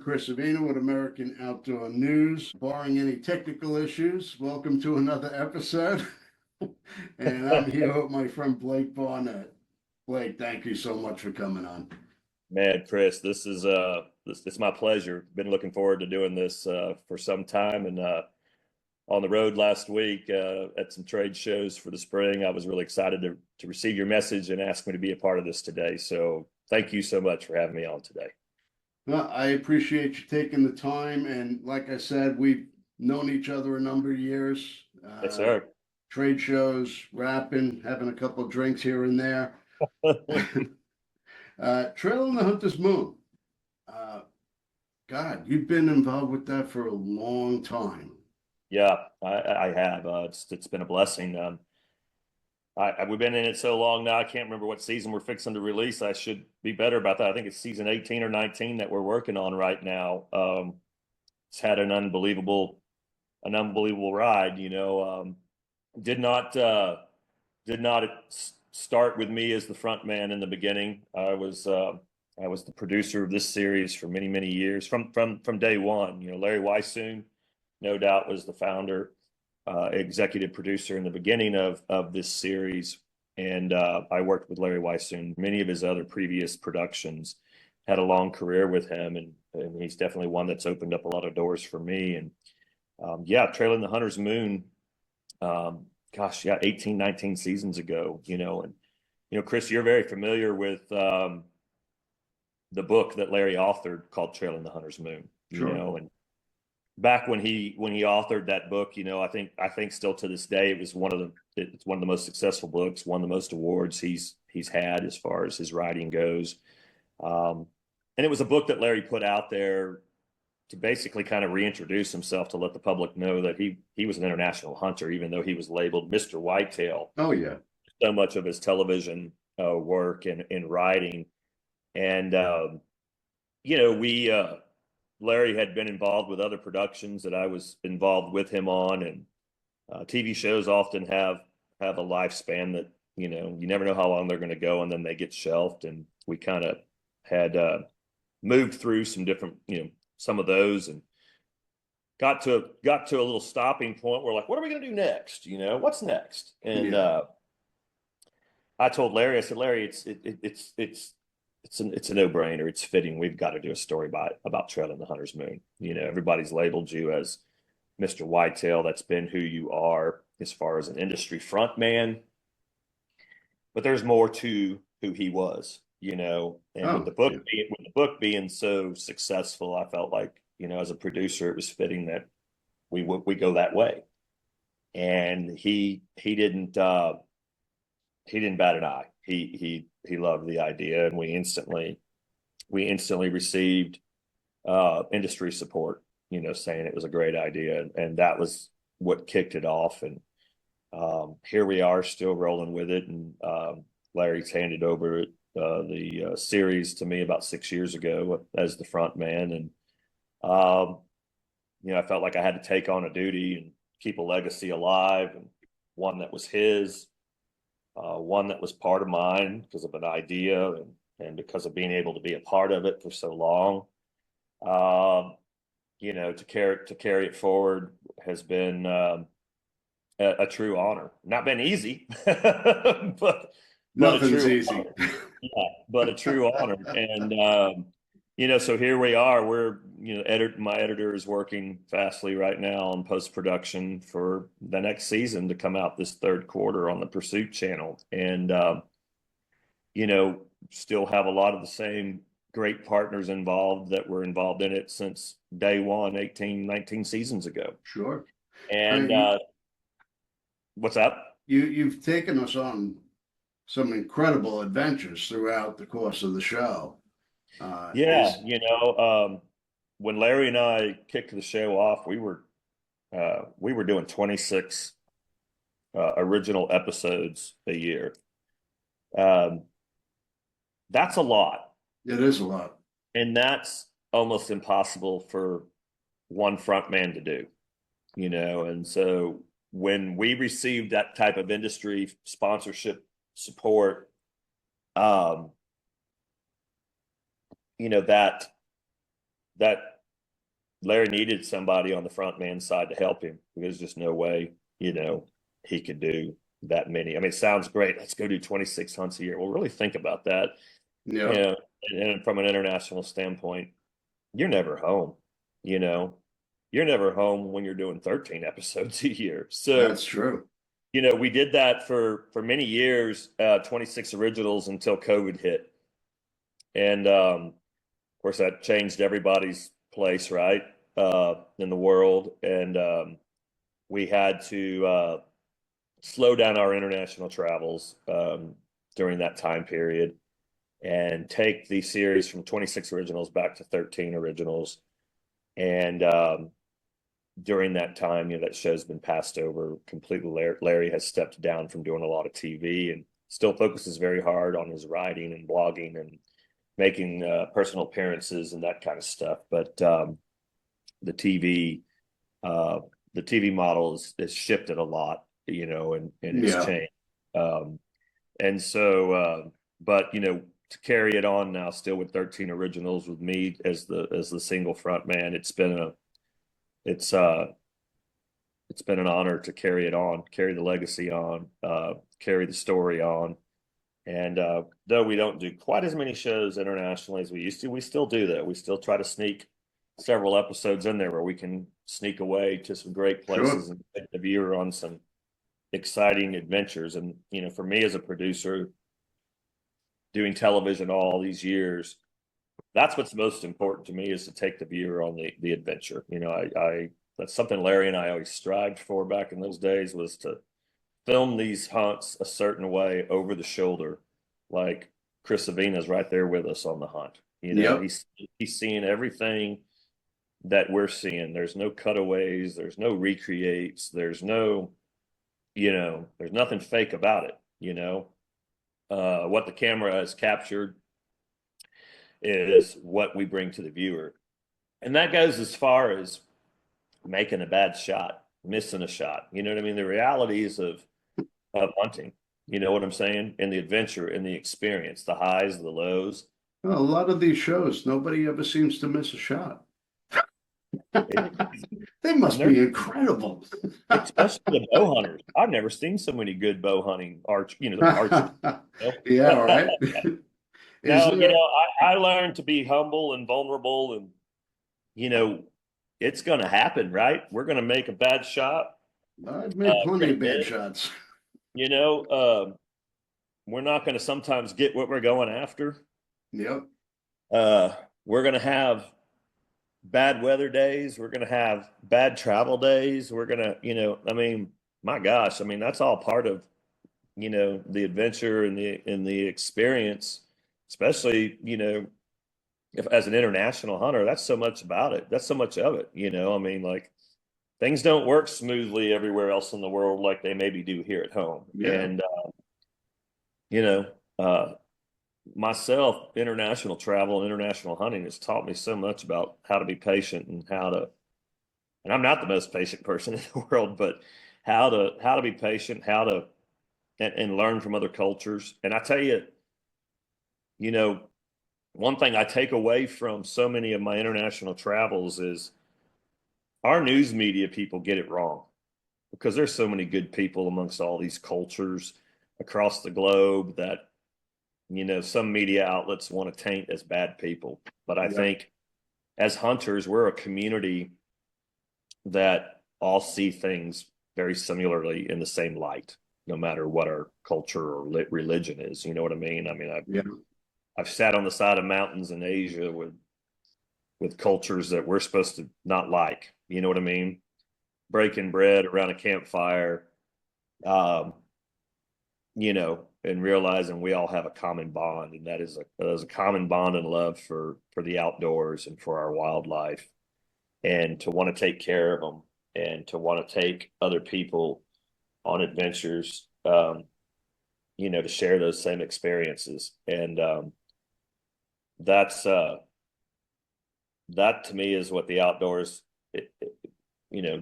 Chris Savino with American Outdoor News. Barring any technical issues, welcome to another episode. And I'm here with my friend Blake Barnett. Blake, thank you so much for coming on. Man, Chris, this is it's my pleasure. Been looking forward to doing this for some time, and on the road last week at some trade shows for the spring. I was really excited to receive your message and ask me to be a part of this today. So thank you so much for having me on today. Well, I appreciate you taking the time. And like I said, we've known each other a number of years. Yes, sir. Trade shows, rapping, having a couple of drinks here and there. Trail in the Hunter's Moon. God, you've been involved with that for a long time. Yeah, I have. It's been a blessing. We've been in it so long now. I can't remember what season we're fixing to release. I should be better about that. I think it's season 18 or 19 that we're working on right now. It's had an unbelievable ride. Did not start with me as the front man in the beginning. I was the producer of this series for many years from day one. Larry Weissoon, no doubt, was the founder, executive producer in the beginning of this series, and I worked with Larry Weissoon. Many of his other previous productions, had a long career with him, and he's definitely one that's opened up a lot of doors for me. And Trailing the Hunter's Moon. 18, 19 seasons ago, and Chris, you're very familiar with the book that Larry authored called Trailing the Hunter's Moon. Sure. And back when he authored that book, I think still to this day it's one of the most successful books, won the most awards he's had as far as his writing goes. And it was a book that Larry put out there to basically kind of reintroduce himself, to let the public know that he was an international hunter, even though he was labeled Mr. Whitetail. Oh, yeah. So much of his television work and writing. And, Larry had been involved with other productions that I was involved with him on. And TV shows often have a lifespan that, you never know how long they're going to go, and then they get shelved. And we kind of had moved through some different, some of those, and got to a little stopping point where, like, what are we going to do next? What's next? And I told Larry, I said, Larry, it's a no-brainer. It's fitting. We've got to do a story about Trailing the Hunter's Moon. Everybody's labeled you as Mr. Whitetail. That's been who you are as far as an industry front man. But there's more to who he was. With the book being so successful, I felt like, as a producer, it was fitting that we go that way. And he didn't bat an eye. He loved the idea, and we instantly received industry support, saying it was a great idea, and that was what kicked it off. And here we are, still rolling with it. And Larry's handed over the series to me about 6 years ago as the front man. And, I felt like I had to take on a duty and keep a legacy alive, and one that was his, one that was part of mine because of an idea and because of being able to be a part of it for so long. To carry it forward has been a true honor. Not been easy, but nothing's easy. But a true honor. And so here we are. We're my editor is working fastly right now on post-production for the next season to come out this third quarter on the Pursuit channel. And still have a lot of the same great partners involved that were involved in it since day one, 18, 19 seasons ago. Sure. And what's up? You've taken us on some incredible adventures throughout the course of the show. When Larry and I kicked the show off, we were doing 26 original episodes a year. That's a lot. It is a lot. And that's almost impossible for one front man to do, and so when we received that type of industry sponsorship support, that Larry needed somebody on the front man side to help him. There's just no way, he could do that many. I mean, it sounds great. Let's go do 26 hunts a year. Well, really think about that. You Yeah, know, and from an international standpoint, you're never home. You know, you're never home when you're doing 13 episodes a year. So, that's true. we did that for many years, 26 originals until COVID hit. And of course, that changed everybody's place, right, in the world. And we had to slow down our international travels during that time period and take the series from 26 originals back to 13 originals. And during that time, that show's been passed over completely. Larry has stepped down from doing a lot of TV and still focuses very hard on his writing and blogging and making personal appearances and that kind of stuff. But the TV the TV model has shifted a lot, and it's Yeah, changed. And so, but to carry it on now, still with 13 originals with me as the single front man, it's been an honor to carry it on, carry the legacy on, carry the story on. And though we don't do quite as many shows internationally as we used to, we still do that. We still try to sneak several episodes in there where we can sneak away to some great places sure. and take the viewer on some exciting adventures. And, for me as a producer doing television all these years, that's what's most important to me, is to take the viewer on the adventure. I that's something Larry and I always strived for back in those days, was to film these hunts a certain way over the shoulder, like Chris Savina's right there with us on the hunt. Yep. He's seeing everything that we're seeing. There's no cutaways, there's no recreates, there's nothing fake about it. What the camera has captured is what we bring to the viewer. And that goes as far as making a bad shot, missing a shot. You know what I mean? The realities of hunting, you know what I'm saying? And the adventure and the experience, the highs, the lows. Well, a lot of these shows, nobody ever seems to miss a shot. They must And be incredible. especially the bow hunters. I've never seen so many good bow hunting archers. Yeah, right. Is No, there? I learned to be humble and vulnerable, and you know, it's going to happen, right? We're going to make a bad shot. I've made We're plenty going of to bad miss. shots. You know, we're not going to sometimes get what we're going after. Yep. Uh, we're going to have bad weather days. We're going to have bad travel days. We're going to, I mean, my gosh, I mean, that's all part of, the adventure and the experience, especially, if as an international hunter, that's so much about it. That's so much of it, I mean, like, things don't work smoothly everywhere else in the world like they maybe do here at home. Yeah. And you know, uh, myself, international travel and international hunting has taught me so much about how to be patient and and I'm not the most patient person in the world, but how to be patient, and learn from other cultures. And I tell you, you know, one thing I take away from so many of my international travels is our news media people get it wrong, because there's so many good people amongst all these cultures across the globe that some media outlets want to taint as bad people. But I Yep. think as hunters, we're a community that all see things very similarly in the same light, no matter what our culture or religion is. You know what I mean? I mean, Yeah. I've sat on the side of mountains in Asia with cultures that we're supposed to not like. You know what I mean? Breaking bread around a campfire, um, and realizing we all have a common bond, and that is a common bond and love for the outdoors and for our wildlife, and to want to take care of them and to want to take other people on adventures, to share those same experiences. And that's that to me is what the outdoors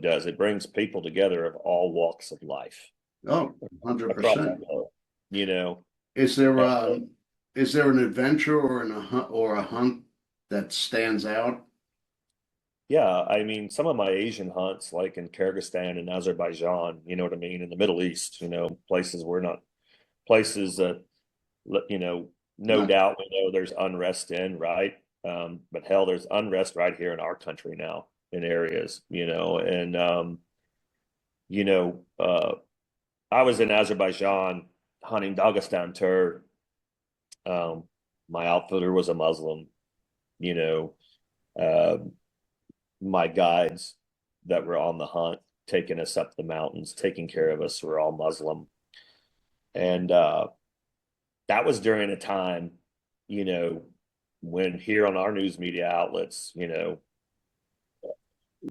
does. It brings people together of all walks of life Oh, across the 100%. globe. You know, Is there and, is there an adventure or a hunt that stands out? Yeah, I mean, some of my Asian hunts, like in Kyrgyzstan and Azerbaijan, you know what I mean, in the Middle East, places we're not places that, no Not doubt we know there's unrest in, right? But hell, there's unrest right here in our country now in areas, and you know, uh, I was in Azerbaijan hunting Dagestan tur. Um, my outfitter was a Muslim, you know. Uh, my guides that were on the hunt, taking us up the mountains, taking care of us, were all Muslim. And that was during a time, you know, when here on our news media outlets,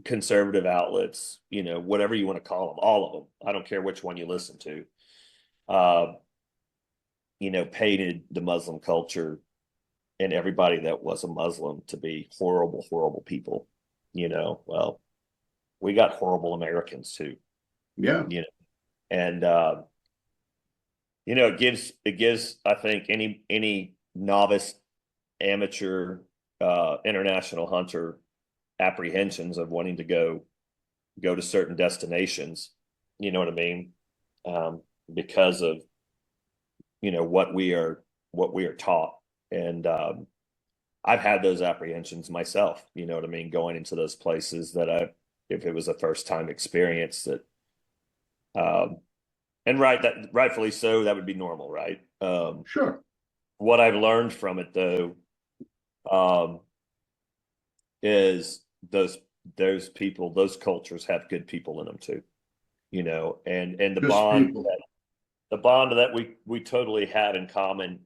conservative outlets, whatever you want to call them, all of them, I don't care which one you listen to, uh, painted the Muslim culture and everybody that was a Muslim to be horrible, horrible people. Well, we got horrible Americans too, yeah, and it gives I think any novice amateur international hunter apprehensions of wanting to go to certain destinations. You know what I mean? Because of what we are taught, and I've had those apprehensions myself. You know what I mean? Going into those places that if it was a first time experience, that um, and rightfully so, that would be normal, right? sure. What I've learned from it though, um, is those people, those cultures have good people in them too, and Just people. the bond that we totally have in common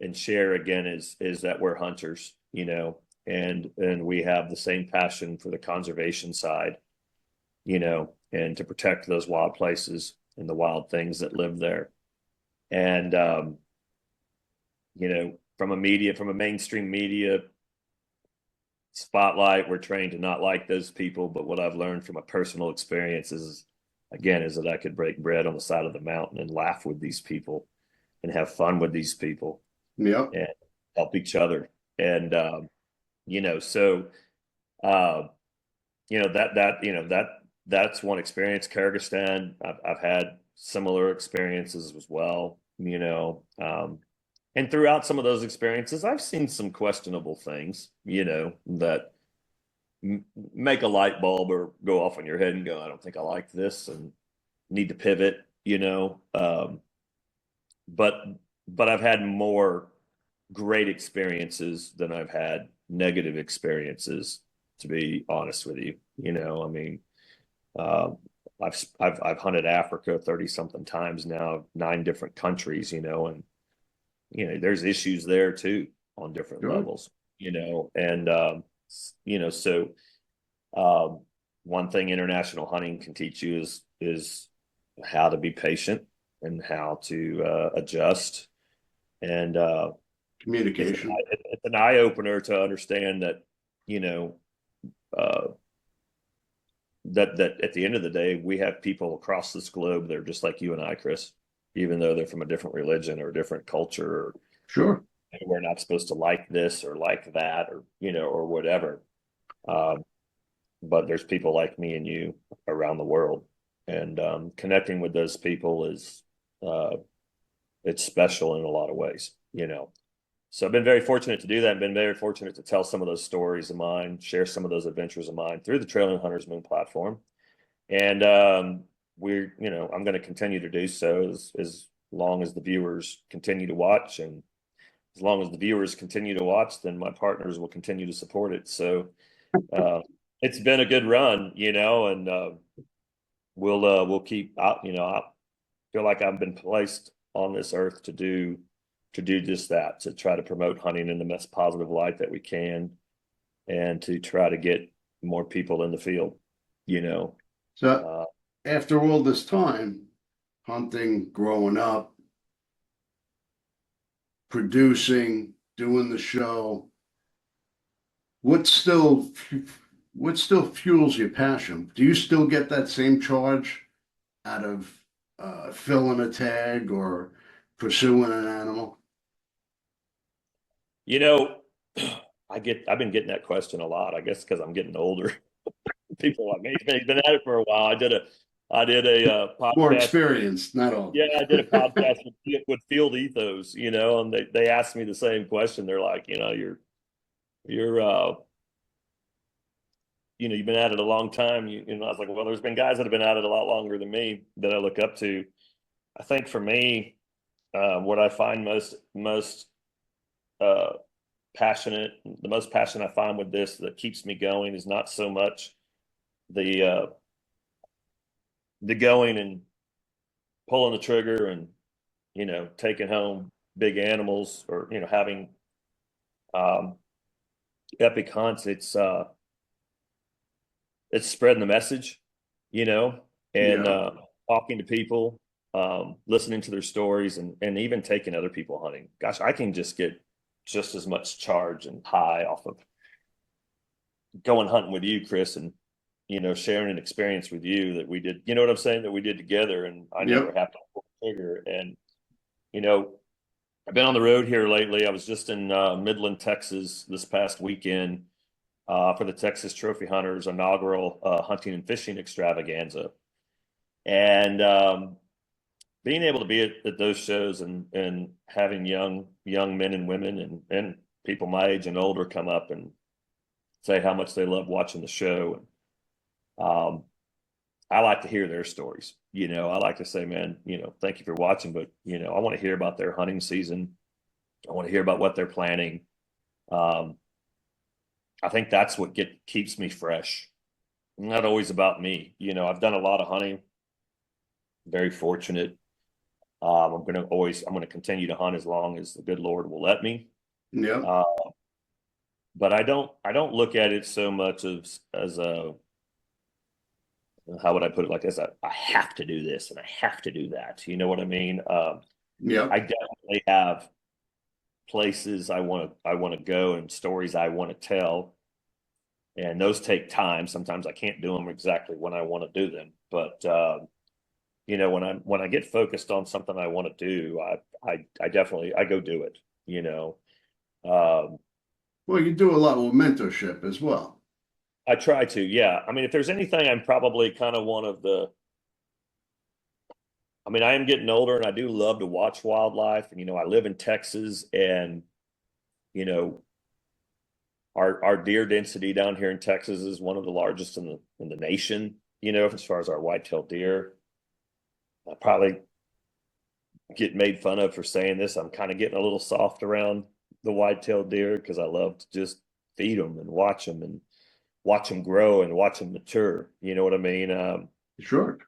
and share again is that we're hunters, and we have the same passion for the conservation side, and to protect those wild places and the wild things that live there. And from a mainstream media spotlight, we're trained to not like those people. But what I've learned from a personal experience is that I could break bread on the side of the mountain and laugh with these people and have fun with these people Yep. and help each other. And so uh, that's one experience. Kyrgyzstan, I've had similar experiences as well. And throughout some of those experiences, I've seen some questionable things, that make a light bulb or go off in your head and go, I don't think I like this and need to pivot, but I've had more great experiences than I've had negative experiences, to be honest with you. I mean, uh, I've hunted Africa 30 something times now, 9 different countries, and there's issues there too on different Sure. levels, and so um, one thing international hunting can teach you is how to be patient and how to adjust, and Communication. it's an eye opener to understand that you know uh, that at the end of the day we have people across this globe that are just like you and I, Chris, even though they're from a different religion or a different culture, or Sure. we're not supposed to like this or like that, or or whatever. Um, but there's people like me and you around the world, and connecting with those people is uh, it's special in a lot of ways. So I've been very fortunate to do that. I've been very fortunate to tell some of those stories of mine, share some of those adventures of mine through the Trailing Hunters Moon platform. And I'm going to continue to do so as long as the viewers continue to watch. And as long as the viewers continue to watch, then my partners will continue to support it. So uh, it's been a good run, and we'll keep out. I feel like I've been placed on this earth to do just that, to try to promote hunting in the most positive light that we can, and to try to get more people in the field. You know, So uh, after all this time, hunting, growing up, producing, doing the show, what still what still fuels your passion? Do you still get that same charge out of filling a tag or pursuing an animal? you know, I've been getting that question a lot, I guess, because I'm getting older. People are like, hey, man, he's been at it for a while. I did a More podcast. experienced, not all. Yeah, I did a podcast with Field Ethos, and they asked me the same question. They're like, you're you've been at it a long time. I was like, well, there's been guys that have been at it a lot longer than me that I look up to. I think for me, what I find most uh, passionate, the most passion I find with this that keeps me going is not so much the going and pulling the trigger and taking home big animals or having um, epic hunts. It's spreading the message, and Yeah. talking to people, listening to their stories, and even taking other people hunting. Gosh, I can just get just as much charge and high off of going hunting with you, Chris, and sharing an experience with you that we did. You know what I'm saying? That we did together, and I never Yep. have to pull the trigger. And you know, I've been on the road here lately. I was just in Midland, Texas this past weekend for the Texas Trophy Hunters inaugural hunting and fishing extravaganza. And being able to be at those shows and having young men and women and people my age and older come up and say how much they love watching the show. Um, I like to hear their stories. I like to say, man, thank you for watching, but I want to hear about their hunting season. I want to hear about what they're planning. Um, I think that's what keeps me fresh. Not always about me. I've done a lot of hunting. Very fortunate. I'm going to continue to hunt as long as the good Lord will let me. Yep. Uh, but I don't look at it so much as a, how would I put it, like, I have to do this and I have to do that. You know what I mean? I Yep. definitely have places I want to go and stories I want to tell, and those take time. Sometimes I can't do them exactly when I want to do them, but when I get focused on something I want to do, I definitely I go do it. You know, um, Well, you do a lot with mentorship as well. I try to. Yeah, I mean, if there's anything, I'm probably kind of one of the. I mean, I am getting older, and I do love to watch wildlife. And I live in Texas, and you know, our deer density down here in Texas is one of the largest in the nation. As far as our white-tailed deer, I probably get made fun of for saying this. I'm kind of getting a little soft around the white-tailed deer because I love to just feed them and watch them grow and watch them mature. You know what I mean? Sure.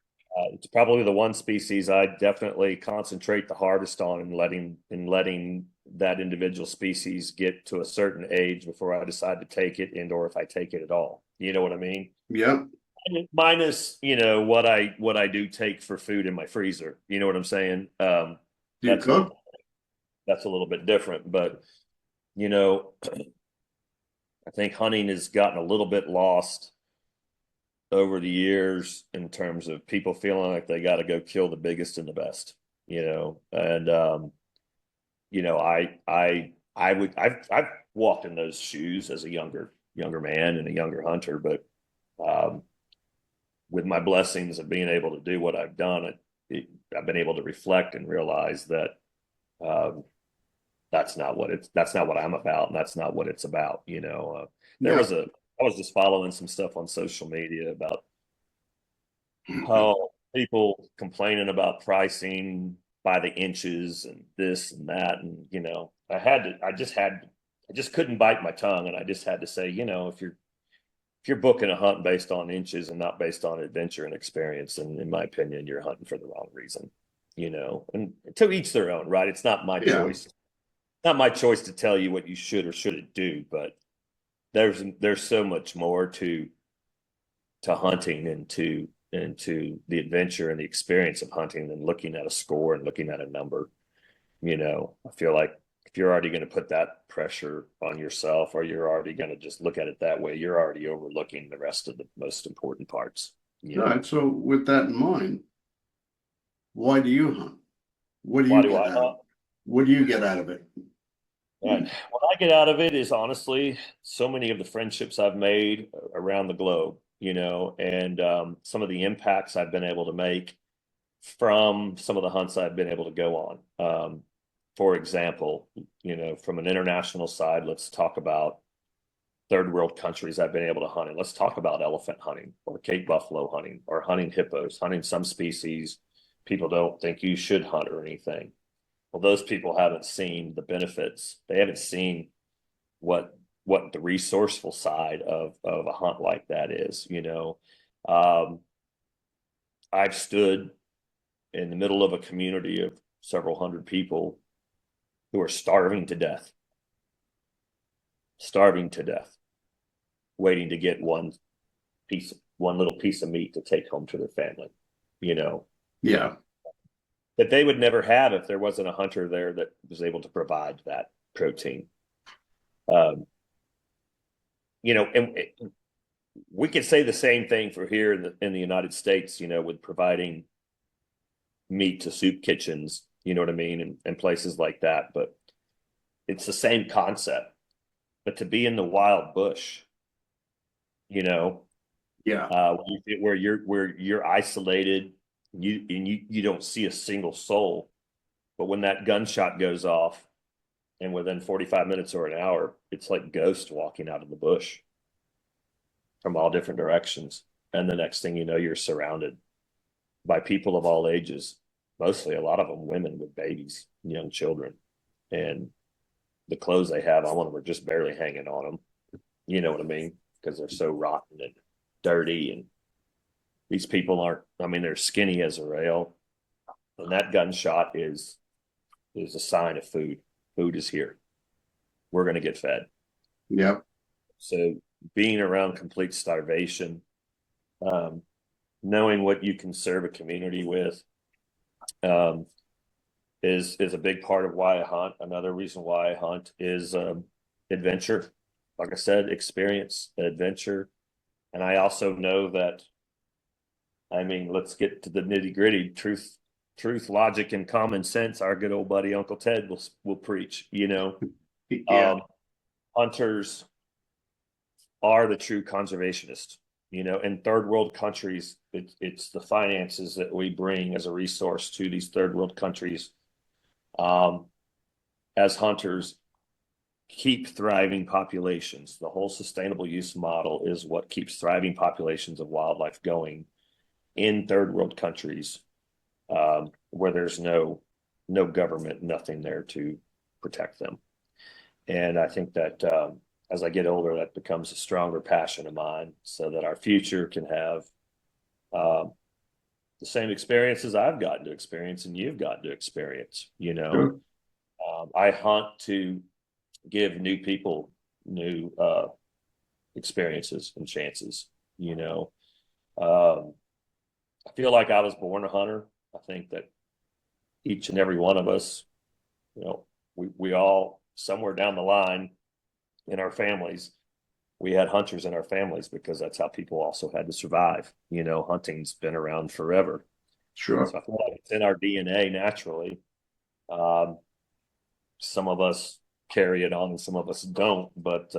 It's probably the one species I definitely concentrate the hardest on in letting that individual species get to a certain age before I decide to take it or if I take it at all. You know what I mean? Yep. Minus, what I do take for food in my freezer. You know what I'm saying? Do you That's a little cook? that's a little bit different, but you know, I think hunting has gotten a little bit lost over the years in terms of people feeling like they got to go kill the biggest and the best, and I've walked in those shoes as a younger man and a younger hunter, but um, with my blessings of being able to do what I've done, I've been able to reflect and realize that um, that's not what I'm about, and that's not what it's about. There Yeah. was a I was just following some stuff on social media about how people complaining about pricing by the inches and this and that, and I just couldn't bite my tongue, and I just had to say, if you're booking a hunt based on inches and not based on adventure and experience, and in my opinion, you're hunting for the wrong reason. And to each their own, right? It's not my Yeah. choice. Not my choice to tell you what you should or shouldn't do, but there's so much more to hunting and to the adventure and the experience of hunting than looking at a score and looking at a number. I feel like if you're already going to put that pressure on yourself, or you're already going to just look at it that way, you're already overlooking the rest of the most important parts. You All know, right. So with that in mind, why do you hunt? What do why you do get I out of hunt? it? What do you get out of it? And what I get out of it is honestly so many of the friendships I've made around the globe, and some of the impacts I've been able to make from some of the hunts I've been able to go on. For example, from an international side, let's talk about third world countries I've been able to hunt in. Let's talk about elephant hunting or Cape buffalo hunting or hunting hippos, hunting some species people don't think you should hunt or anything. Well, those people haven't seen the benefits. They haven't seen what the resourceful side of a hunt like that is. I've stood in the middle of a community of several hundred people who are starving to death, waiting to get one little piece of meat to take home to their family, Yeah. that they would never have if there wasn't a hunter there that was able to provide that protein. And we could say the same thing for here in the United States, with providing meat to soup kitchens, you know what I mean, and places like that. But it's the same concept. But to be in the wild bush, Yeah. where you're isolated, you don't see a single soul, but when that gunshot goes off, and within 45 minutes or an hour, it's like ghosts walking out of the bush from all different directions. And the next thing you know, you're surrounded by people of all ages, mostly a lot of them women with babies, young children. And the clothes they have on them are just barely hanging on them. You know what I mean? Because they're so rotten and dirty. And these people they're skinny as a rail. And that gunshot is a sign of food. Food is here. We're going to get fed. Yep. So being around complete starvation, knowing what you can serve a community with, is a big part of why I hunt. Another reason why I hunt is adventure. Like I said, experience, adventure. And I also know that, let's get to the nitty gritty. Truth, logic, and common sense. Our good old buddy Uncle Ted will preach. Yeah. Hunters are the true conservationists. In third world countries, it's the finances that we bring as a resource to these third world countries, as hunters, keep thriving populations. The whole sustainable use model is what keeps thriving populations of wildlife going in third world countries, where there's no government, nothing there to protect them. And I think that as I get older, that becomes a stronger passion of mine, so that our future can have the same experiences I've gotten to experience and you've gotten to experience. Sure. I hunt to give new people new experiences and chances. I feel like I was born a hunter. I think that each and every one of us, we all somewhere down the line in our families, we had hunters in our families, because that's how people also had to survive. Hunting's been around forever. Sure. So I feel like it's in our DNA naturally. Some of us carry it on and some of us don't, but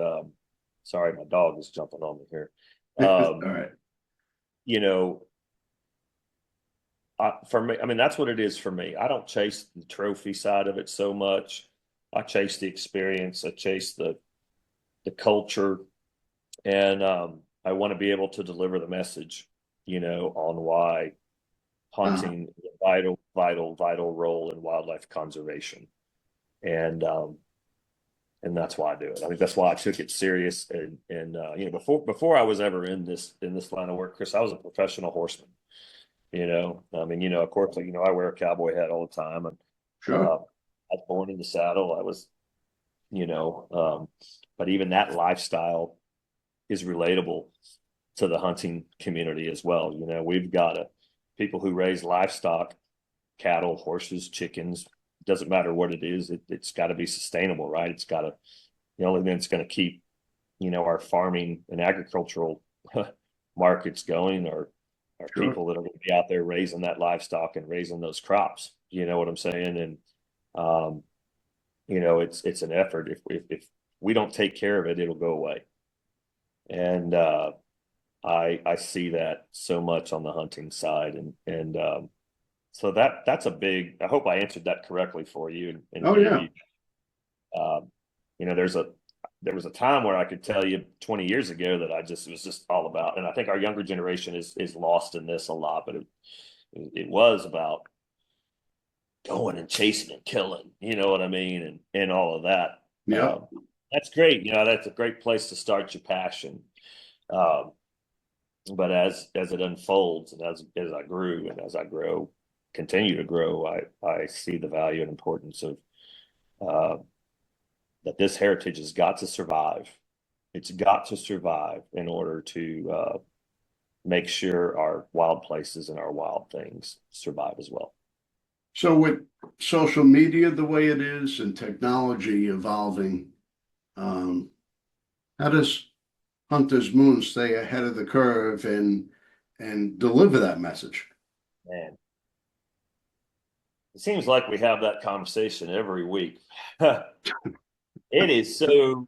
sorry, my dog is jumping on me here. All right. For me, that's what it is for me. I don't chase the trophy side of it so much. I chase the experience. I chase the culture, and I want to be able to deliver the message, on why hunting is a vital, vital, vital role in wildlife conservation, and that's why I do it. That's why I took it serious. And before I was ever in this line of work, Chris, I was a professional horseman. Of course, I wear a cowboy hat all the time, and Sure. I was born in the saddle. I was, but even that lifestyle is relatable to the hunting community as well. We've got people who raise livestock, cattle, horses, chickens. Doesn't matter what it is. It's got to be sustainable, right? It's got to, the only thing that's going to keep, our farming and agricultural markets going are Sure. people that are going to be out there raising that livestock and raising those crops. You know what I'm saying? And it's an effort. If we don't take care of it, it'll go away. And I see that so much on the hunting side, and so that's a big. I hope I answered that correctly for you, and Oh gave yeah. you. Um, there was a time where I could tell you 20 years ago that it was just all about, and I think our younger generation is lost in this a lot, but it was about going and chasing and killing, you know what I mean, and all of that. Yep. That's great, that's a great place to start your passion. Um, but as it unfolds and as I grew and as I grow, continue to grow, I see the value and importance of uh, that this heritage has got to survive. It's got to survive in order to make sure our wild places and our wild things survive as well. So with social media the way it is and technology evolving, um, how does Hunter's Moon stay ahead of the curve and deliver that message? Man, it seems like we have that conversation every week. It is so,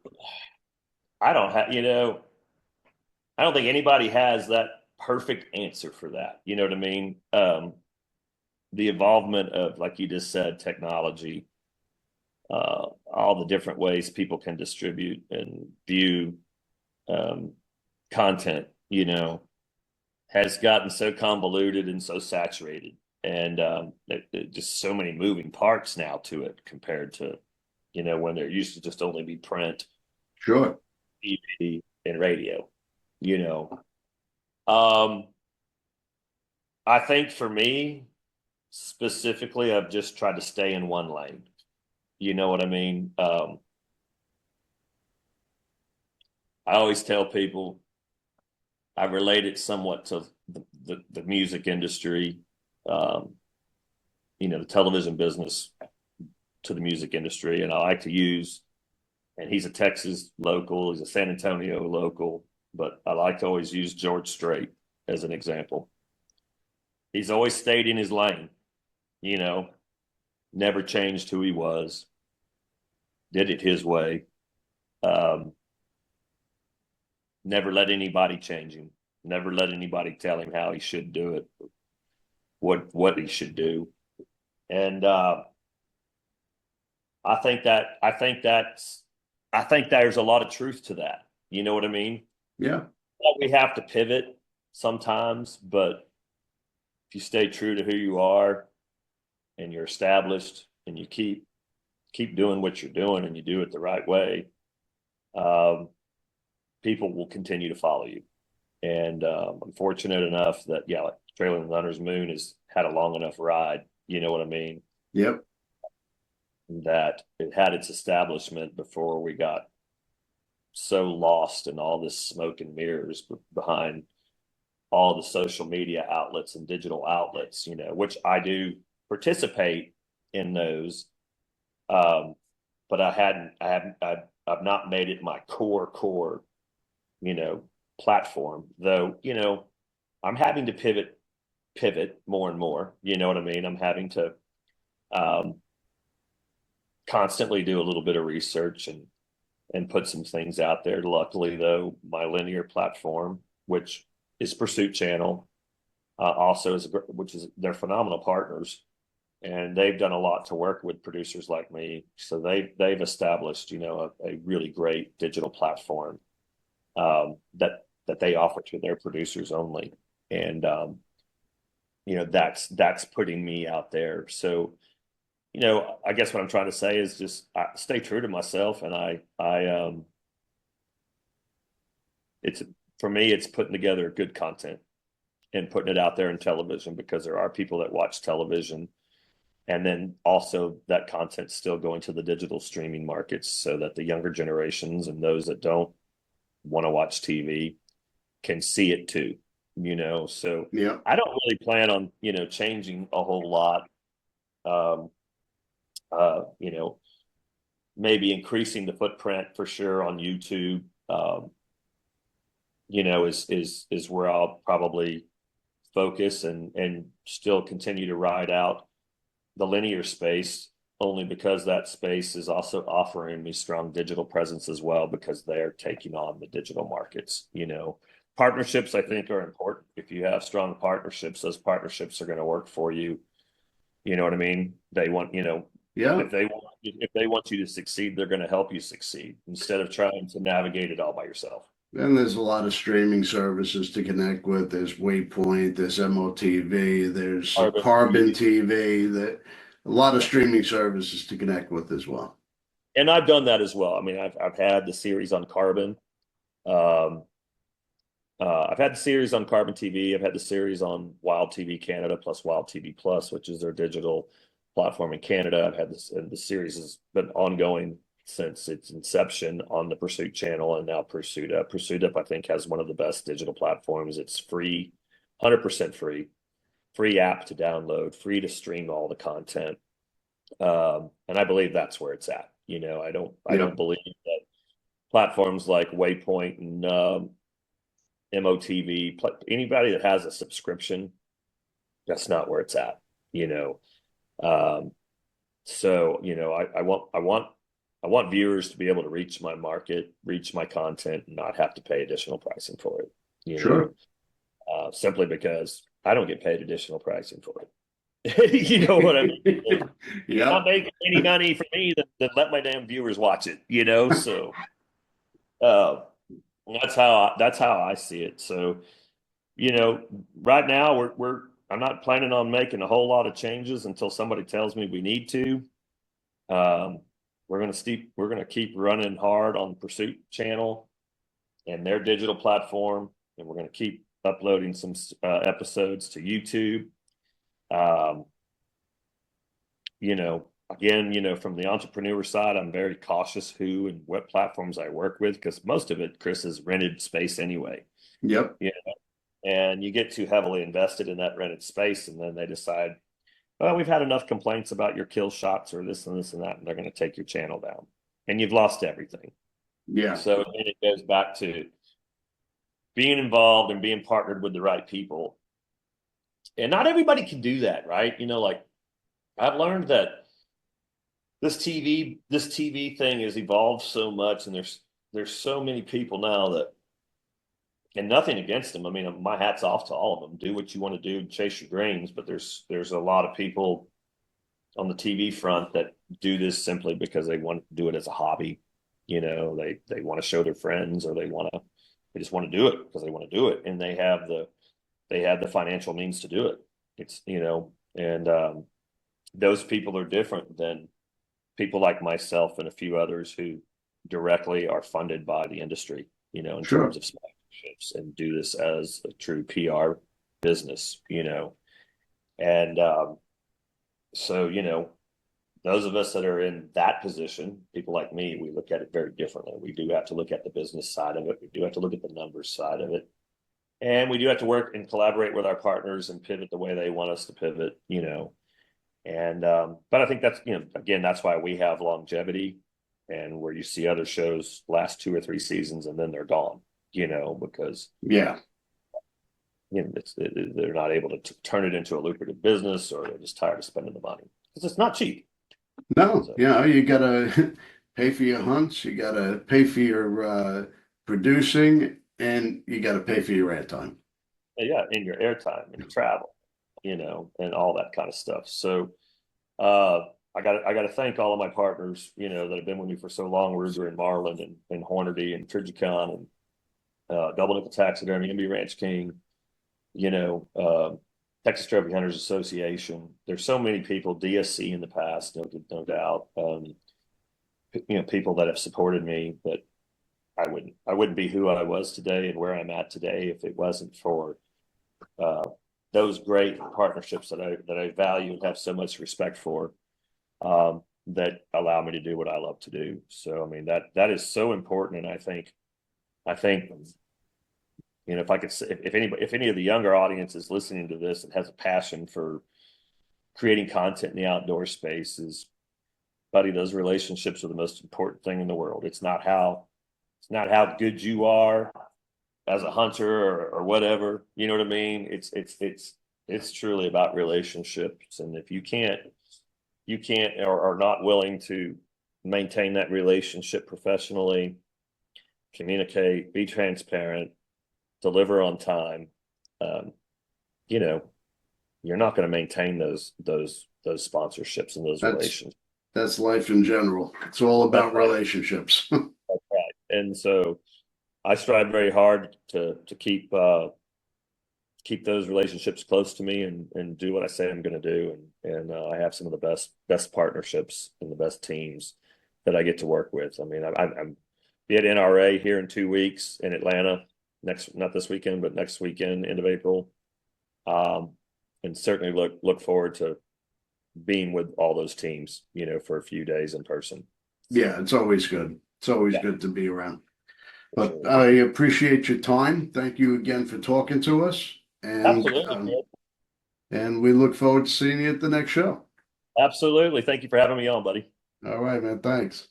I don't have, I don't think anybody has that perfect answer for that. You know what I mean? The involvement of, like you just said, technology, all the different ways people can distribute and view um, content, has gotten so convoluted and so saturated. And just so many moving parts now to it compared to, when there used to just only be print, Sure. TV, and radio, you know. Um, I think for me specifically, I've just tried to stay in one lane. You know what I mean? I always tell people I relate it somewhat to the music industry, um, the television business to the music industry. And I like to use, and he's a Texas local, he's a San Antonio local, but I like to always use George Strait as an example. He's always stayed in his lane, you know, never changed who he was, did it his way. Um, Never let anybody change him. Never let anybody tell him how he should do it, what he should do. And I think there's a lot of truth to that. You know what I mean? Yeah. We have to pivot sometimes, but if you stay true to who you are and you're established and you keep doing what you're doing and you do it the right way, um, people will continue to follow you. And I'm fortunate enough that, yeah, like Trailing Hunter's Moon has had a long enough ride, you know what I mean, Yep. that it had its establishment before we got so lost in all this smoke and mirrors behind all the social media outlets and digital outlets, which I do participate in those. Um, but I've not made it my core, you know, platform, though, I'm having to pivot more and more. You know what I mean? I'm having to um, constantly do a little bit of research and put some things out there. Luckily, though, my linear platform, which is Pursuit Channel, also which is they're phenomenal partners, and they've done a lot to work with producers like me. So they've established, a really great digital platform that they offer to their producers only, and that's putting me out there. So I guess what I'm trying to say is just stay true to myself, and it's for me, it's putting together good content and putting it out there in television, because there are people that watch television, and then also that content still going to the digital streaming markets so that the younger generations and those that don't want to watch TV can see it too, so Yep. I don't really plan on, changing a whole lot. Um, uh, you know, Maybe increasing the footprint for sure on YouTube, is where I'll probably focus and still continue to ride out the linear space, only because that space is also offering me strong digital presence as well, because they're taking on the digital markets. Partnerships, I think, are important. If you have strong partnerships, those partnerships are going to work for you. You know what I mean? They want, Yeah. if they want you to succeed, they're going to help you succeed instead of trying to navigate it all by yourself. And there's a lot of streaming services to connect with. There's Waypoint, there's MOTV, there's Carbon Carbon TV. TV, that a lot of Yeah. streaming services to connect with as well. And I've done that as well. I mean, I've had the series on Carbon. Um, I've had the series on Carbon TV. I've had the series on Wild TV Canada plus Wild TV Plus, which is their digital platform in Canada. I've had this, and the series has been ongoing since its inception on the Pursuit channel, and now Pursuit Up. Pursuit Up, I think, has one of the best digital platforms. It's free, 100% free app to download, free to stream all the content. And I believe that's where it's at. I Yep. don't believe that platforms like Waypoint and MOTV, anybody that has a subscription, that's not where it's at. You know, um, so I want viewers to be able to reach my market, reach my content, and not have to pay additional pricing for it. Sure. Simply because I don't get paid additional pricing for it. You know what I mean? So you're not Yep. making any money for me, then let my damn viewers watch it. So uh, that's how I see it. So right now we're I'm not planning on making a whole lot of changes until somebody tells me we need to. Um, we're gonna keep running hard on Pursuit channel and their digital platform, and we're gonna keep uploading some episodes to YouTube. Um, Again, from the entrepreneur side, I'm very cautious who and what platforms I work with, because most of it, Chris, is rented space anyway. Yep. And you get too heavily invested in that rented space, and then they decide, well, we've had enough complaints about your kill shots or this and this and that, and they're going to take your channel down, and you've lost everything. Yeah. So then it goes back to being involved and being partnered with the right people. And not everybody can do that, right? Like I've learned that this TV thing has evolved so much, and there's so many people now that, and nothing against them. I mean, my hat's off to all of them. Do what you want to do, chase your dreams. But there's a lot of people on the TV front that do this simply because they want to do it as a hobby. They want to show their friends, or they just want to do it because they want to do it, and they have the financial means to do it. And those people are different than people like myself and a few others who directly are funded by the industry, in terms Sure. of sponsorships, and do this as a true PR business. And so, those of us that are in that position, people like me, we look at it very differently. We do have to look at the business side of it. We do have to look at the numbers side of it. And we do have to work and collaborate with our partners and pivot the way they want us to pivot. And but I think that's again, that's why we have longevity, and where you see other shows last 2 or 3 seasons and then they're gone, because Yeah. they're not able to turn it into a lucrative business, or they're just tired of spending the money because it's not cheap. No, So you gotta pay for your hunts, you gotta pay for your producing, and you gotta pay for your airtime. yeah, in your airtime and travel, and all that kind of stuff. So uh, I got to thank all of my partners, that have been with me for so long. Ruger and Marlin and Hornady and Trigicon and Double Nickel Taxidermy, MB Ranch King, you know, uh, Texas Trophy Hunters Association. There's so many people, DSC in the past, no doubt. People that have supported me, that I wouldn't be who I was today and where I'm at today if it wasn't for uh, those great partnerships that I value and have so much respect for, that allow me to do what I love to do. So I mean that is so important, and I think if I could say, if any of the younger audience is listening to this and has a passion for creating content in the outdoor spaces, buddy, those relationships are the most important thing in the world. It's not how good you are as a hunter or whatever. You know what I mean? It's truly about relationships. And you can't or are not willing to maintain that relationship professionally, communicate, be transparent, deliver on time, you know, you're not going to maintain those sponsorships and those relations. That's life in general. It's all about relationships. That's right. And so I strive very hard to keep those relationships close to me and do what I say I'm going to do. And I have some of the best partnerships and the best teams that I get to work with. I mean, I'm be at NRA here in 2 weeks in Atlanta not this weekend, but next weekend, end of April. And certainly look forward to being with all those teams, you know, for a few days in person. Yeah, it's always good. It's always good to be around. But I appreciate your time. Thank you again for talking to us. And, absolutely. And we look forward to seeing you at the next show. Absolutely. Thank you for having me on, buddy. All right, man. Thanks.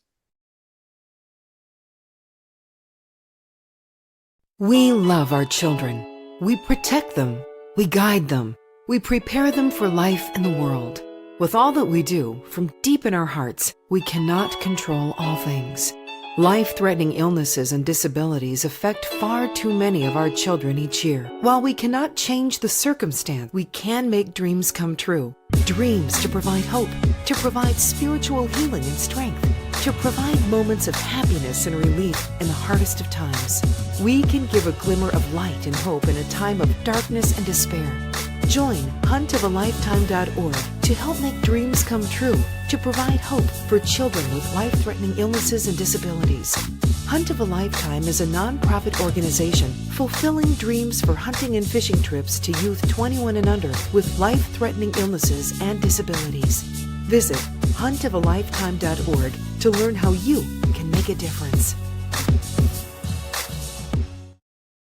We love our children. We protect them. We guide them. We prepare them for life in the world. With all that we do, from deep in our hearts, we cannot control all things. Life-threatening illnesses and disabilities affect far too many of our children each year. While we cannot change the circumstance, we can make dreams come true. Dreams to provide hope, to provide spiritual healing and strength, to provide moments of happiness and relief in the hardest of times. We can give a glimmer of light and hope in a time of darkness and despair. Join huntofalifetime.org to help make dreams come true, to provide hope for children with life-threatening illnesses and disabilities. Hunt of a Lifetime is a nonprofit organization fulfilling dreams for hunting and fishing trips to youth 21 and under with life-threatening illnesses and disabilities. Visit huntofalifetime.org to learn how you can make a difference.